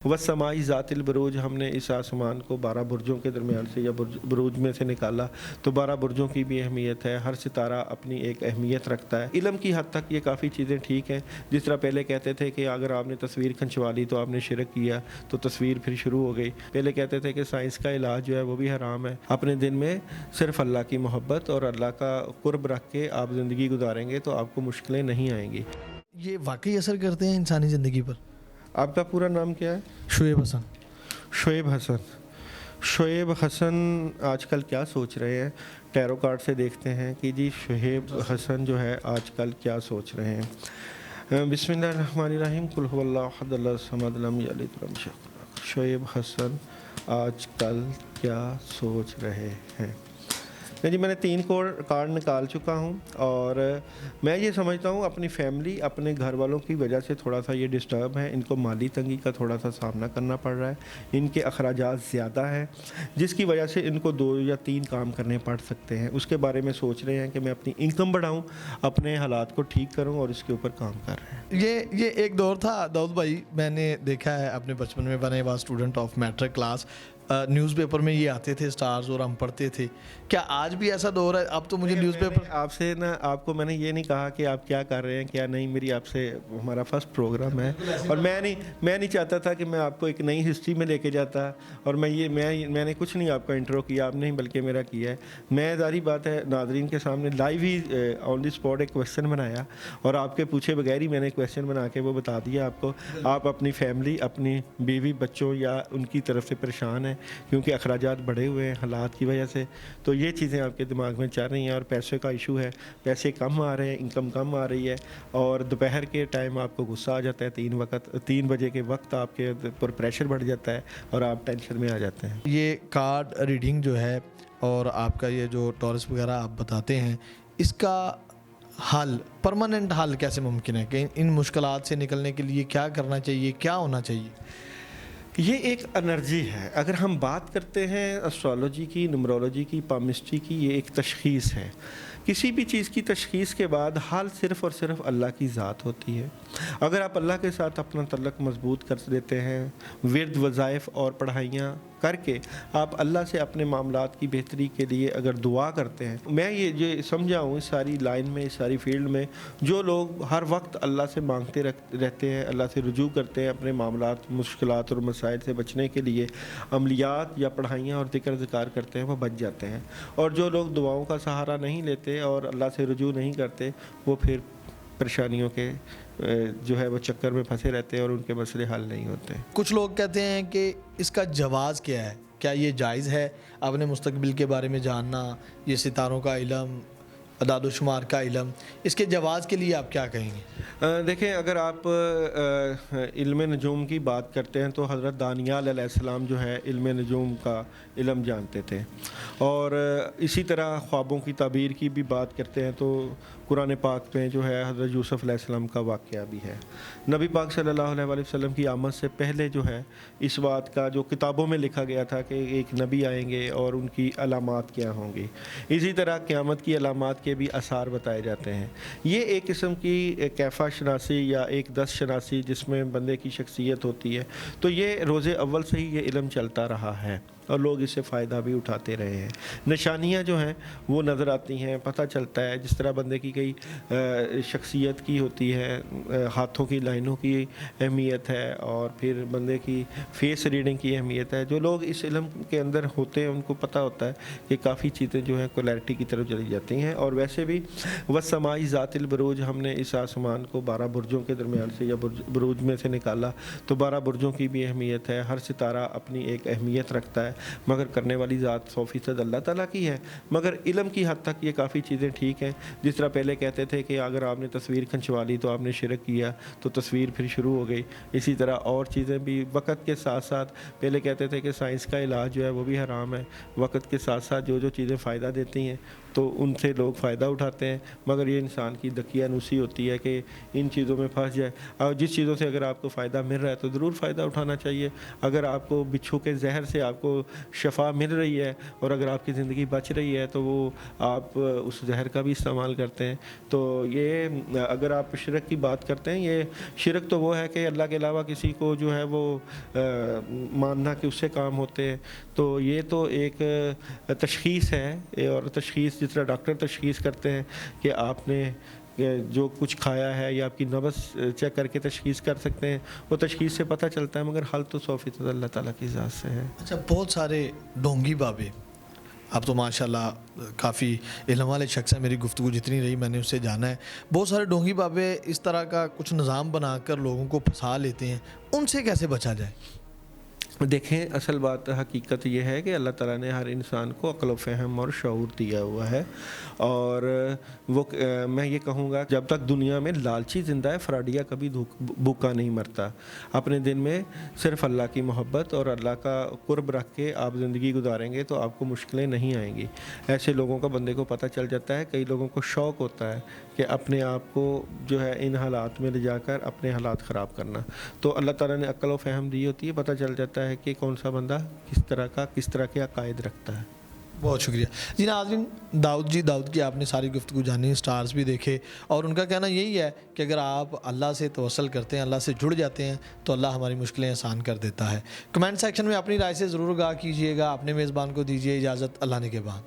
वस्समाई ज़ातिल बुरूज, हमने इस आसमान को 12 बुर्जों के दरमियान से या बुरूज में से निकाला। तो 12 बुर्जों की भी अहमियत है, हर सितारा अपनी एक अहमियत रखता है। इल्म की हद तक ये काफ़ी चीज़ें ठीक हैं। जिस तरह पहले कहते थे कि अगर आपने तस्वीर खंचवा ली तो आपने शिरक किया, तो तस्वीर फिर शुरू हो गई। पहले कहते थे कि साइंस का इलाज जो है वो भी हराम है। अपने दिन में सिर्फ़ अल्लाह की मोहब्बत और अल्लाह का कुर्ब रख के आप ज़िंदगी गुजारेंगे तो आपको मुश्किलें नहीं आएंगी। ये वाकई असर करते हैं इंसानी ज़िंदगी पर? आपका पूरा नाम क्या है? शुएब हसन। शुएब हसन। शुएब हसन आजकल क्या सोच रहे हैं? टैरो कार्ड से देखते हैं कि जी शुएब हसन जो है आजकल क्या सोच रहे हैं। बिस्मिल्लाहिर्रहमानिर्रहीम, कुल हुवल्लाहु अहद अल्लाहु समद लम यलिद वलम यूलद वलम यकुल lahu कुफुवन अहद। शुएब हसन आजकल क्या सोच रहे हैं? जी मैंने 3 कार्ड निकाल चुका हूँ और मैं ये समझता हूँ अपनी फैमिली, अपने घर वालों की वजह से थोड़ा सा ये डिस्टर्ब है। इनको माली तंगी का थोड़ा सा सामना करना पड़ रहा है, इनके अखराजात ज़्यादा हैं जिसकी वजह से इनको 2 या 3 काम करने पड़ सकते हैं। उसके बारे में सोच रहे हैं कि मैं अपनी इनकम बढ़ाऊँ, अपने हालात को ठीक करूँ और इसके ऊपर काम कर रहे हैं। ये एक दौर था दाऊद भाई, मैंने देखा है अपने बचपन में, बने was student of matric class, newspaper में ये आते थे स्टार्स और हम पढ़ते थे। क्या आज भी ऐसा दौर है? अब तो मुझे न्यूज़पेपर आपसे ना, आपको मैंने ये नहीं कहा कि आप क्या कर रहे हैं क्या नहीं। मेरी आपसे, हमारा फर्स्ट प्रोग्राम है और मैं नहीं चाहता था कि मैं आपको एक नई हिस्ट्री में लेके जाता। और मैंने कुछ नहीं आपका इंट्रो किया, आपने ही बल्कि मेरा किया है। मैं ज़ाहिर बात है नाज़रीन के सामने live he on the spot एक क्वेश्चन बनाया और आपके पूछे बगैर ही मैंने क्वेश्चन बना के वो बता दिया आपको। आप अपनी फैमिली, अपनी बीवी बच्चों या उनकी तरफ से परेशान हैं क्योंकि अखराजात बढ़े हुए हैं हालात की वजह से। तो ये चीज़ें आपके दिमाग में चल रही हैं और पैसे का इशू है, पैसे कम आ रहे हैं, इनकम कम आ रही है और दोपहर के टाइम आपको गुस्सा आ जाता है। 3 बजे के वक्त आपके ऊपर प्रेशर बढ़ जाता है और आप टेंशन में आ जाते हैं। ये कार्ड रीडिंग जो है और आपका ये जो टॉरस वगैरह आप बताते हैं, इसका हल, परमानेंट हल कैसे मुमकिन है कि इन मुश्किलात से निकलने के लिए क्या करना चाहिए, क्या होना चाहिए? ये एक एनर्जी है। अगर हम बात करते हैं एस्ट्रोलॉजी की, न्यूमरोलॉजी की, पामिस्ट्री की, ये एक तशख़ीस है। किसी भी चीज़ की तशख़ीस के बाद हल सिर्फ़ और सिर्फ अल्लाह की ज़ात होती है। अगर आप अल्लाह के साथ अपना तल्लक मज़बूत कर देते हैं, विर्द वज़ाइफ और पढ़ाइयाँ करके आप अल्लाह से अपने मामलात की बेहतरी के लिए अगर दुआ करते हैं, मैं ये समझा हूँ इस सारी लाइन में, इस सारी फील्ड में जो लोग हर वक्त अल्लाह से मांगते रहते हैं, अल्लाह से रुजू करते हैं अपने मामलात, मुश्किलात और मसाइल से बचने के लिए, अमलियात या पढ़ाइयाँ और ज़िक्र करते हैं, वो बच जाते हैं। और जो लोग दुआओं का सहारा नहीं लेते और अल्लाह से रुजू नहीं करते, वो फिर परेशानियों के जो है वो चक्कर में फंसे रहते हैं और उनके मसले हल नहीं होते। कुछ लोग कहते हैं कि इसका जवाज़ क्या है, क्या ये जायज़ है अपने मुस्तकबिल के बारे में जानना, ये सितारों का इल्म, अदाद-ओ-शुमार का इल्म, इसके जवाज़ के लिए आप क्या कहेंगे? देखें, अगर आप इल्म नजूम की बात करते हैं तो हज़रत दानियाल अलैहिस्सलाम जो है इल्म नजूम का इल्म जानते थे। और इसी तरह ख्वाबों की ताबीर की भी बात करते हैं तो कुरान पाक में जो है हज़रत यूसुफ़ अलैहिस्सलाम का वाक़या भी है। नबी पाक सल्लल्लाहु अलैहि वसल्लम की आमद से पहले जो है इस बात का जो किताबों में लिखा गया था कि एक नबी आएंगे और उनकी अलामात क्या होंगी। इसी तरह क़यामत की अलामात के भी आसार बताए जाते हैं। ये एक किस्म की कैफ़ा शनासी या एक दस्त शनासी जिसमें बंदे की शख्सियत होती है। तो ये रोज़े अव्वल से ही ये इल्म चलता रहा है और लोग इससे फ़ायदा भी उठाते रहे हैं। निशानियाँ जो हैं वो नज़र आती हैं, पता चलता है। जिस तरह बंदे की कई शख्सियत की होती है, हाथों की लाइनों की अहमियत है और फिर बंदे की फेस रीडिंग की अहमियत है। जो लोग इस इल्म के अंदर होते हैं उनको पता होता है कि काफ़ी चीज़ें जो हैं क्लैरिटी की तरफ चली जाती हैं। और वैसे भी वस्समाई ज़ातिल बुरूज, हमने इस आसमान को 12 बुर्जों के दरमियान से या बुरूज में से निकाला। तो 12 बुर्जों की भी अहमियत है, हर सितारा अपनी एक अहमियत रखता है, मगर करने वाली ज़ात 100% अल्लाह ताला की है। मगर इल्म की हद तक ये काफ़ी चीज़ें ठीक हैं। जिस तरह पहले कहते थे कि अगर आपने तस्वीर खंचवा ली तो आपने शिरक किया, तो तस्वीर फिर शुरू हो गई। इसी तरह और चीज़ें भी वक्त के साथ साथ, पहले कहते थे कि साइंस का इलाज जो है वो भी हराम है। वक्त के साथ साथ जो चीज़ें फ़ायदा देती हैं तो उनसे लोग फ़ायदा उठाते हैं। मगर ये इंसान की दकियानूसी होती है कि इन चीज़ों में फंस जाए। और जिस चीज़ों से अगर आपको फ़ायदा मिल रहा है तो ज़रूर फ़ायदा उठाना चाहिए। अगर आपको बिच्छू के जहर से आपको شفا مل رہی ہے اور اگر آپ کی زندگی بچ رہی ہے تو وہ آپ اس زہر کا بھی استعمال کرتے ہیں. تو یہ اگر آپ شرک کی بات کرتے ہیں, یہ شرک تو وہ ہے کہ اللہ کے علاوہ کسی کو جو ہے وہ ماننا کہ اس سے کام ہوتے ہیں. تو یہ تو ایک تشخیص ہے, اور تشخیص جس طرح ڈاکٹر تشخیص کرتے ہیں کہ آپ نے جو کچھ کھایا ہے یا آپ کی نبض چیک کر کے تشخیص کر سکتے ہیں, وہ تشخیص سے پتہ چلتا ہے, مگر حل تو 100% اللہ تعالیٰ کی ذات سے ہے. اچھا, بہت سارے ڈھونگی بابے, اب تو ماشاءاللہ کافی علم والے شخص ہیں, میری گفتگو جتنی رہی میں نے اس سے جانا ہے, بہت سارے ڈھونگی بابے اس طرح کا کچھ نظام بنا کر لوگوں کو پھنسا لیتے ہیں, ان سے کیسے بچا جائے؟ دیکھیں, اصل بات حقیقت یہ ہے کہ اللہ تعالیٰ نے ہر انسان کو عقل و فہم اور شعور دیا ہوا ہے, اور وہ میں یہ کہوں گا جب تک دنیا میں لالچی زندہ ہے فراڈیا کبھی بھوکا نہیں مرتا. اپنے دن میں صرف اللہ کی محبت اور اللہ کا قرب رکھ کے آپ زندگی گزاریں گے تو آپ کو مشکلیں نہیں آئیں گی. ایسے لوگوں کا بندے کو پتہ چل جاتا ہے. کئی لوگوں کو شوق ہوتا ہے کہ اپنے آپ کو جو ہے ان حالات میں لے جا کر اپنے حالات خراب کرنا. تو اللہ تعالیٰ نے عقل و فہم دی ہوتی ہے, پتہ چل جاتا ہے کہ کون سا بندہ کس طرح کے عقائد رکھتا ہے. بہت شکریہ جی. ناظرین, داؤد کی آپ نے ساری گفتگو جانی, سٹارز بھی دیکھے, اور ان کا کہنا یہی ہے کہ اگر آپ اللہ سے توسل کرتے ہیں, اللہ سے جڑ جاتے ہیں, تو اللہ ہماری مشکلیں آسان کر دیتا ہے. کمنٹ سیکشن میں اپنی رائے سے ضرور آگاہ کیجیے گا. اپنے میزبان کو دیجیے اجازت. اللہ نے کے بعد.